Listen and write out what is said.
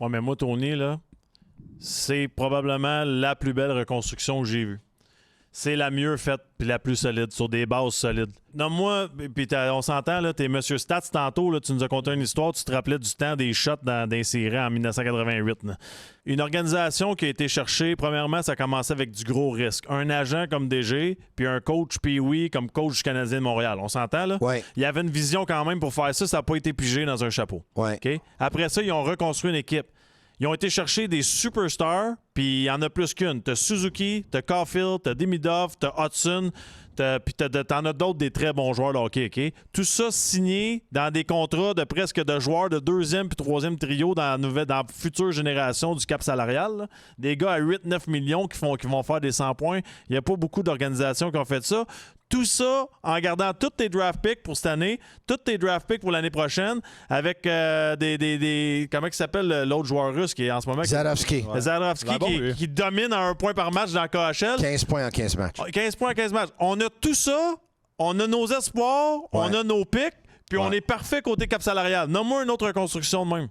Ouais, mais moi, Tony, là, c'est probablement la plus belle reconstruction que j'ai vue. C'est la mieux faite puis la plus solide, sur des bases solides. Non, moi, puis on s'entend, là, t'es Monsieur Stats tantôt, là, tu nous as conté une histoire, tu te rappelais du temps des shots dans des séries en 1988. Là. Une organisation qui a été cherchée, premièrement, ça a commencé avec du gros risque. Un agent comme DG, puis un coach Pee-Wee comme coach du Canadien de Montréal. On s'entend, là? Ouais. Il y avait une vision quand même pour faire ça, ça n'a pas été pigé dans un chapeau. Ouais. OK? Après ça, ils ont reconstruit une équipe. Ils ont été chercher des superstars, puis il y en a plus qu'une. T'as Suzuki, t'as Caulfield, t'as Demidov, t'as Hudson, puis t'en as d'autres des très bons joueurs de hockey, OK? Tout ça signé dans des contrats de presque de joueurs de deuxième puis troisième trio dans la future génération du cap salarial. Là. Des gars à 8-9 millions qui vont faire des 100 points. Il n'y a pas beaucoup d'organisations qui ont fait ça. Tout ça en gardant tous tes draft picks pour cette année, tous tes draft picks pour l'année prochaine, avec des comment il s'appelle l'autre joueur russe qui est en ce moment? Zarovski. Ouais. Zarovski qui domine à 1 point par match dans le KHL. 15 points en 15 matchs. 15 points en 15 matchs. On a tout ça, on a nos espoirs, on a nos picks, puis on est parfait côté cap salarial. Nomme-moi une autre reconstruction de même.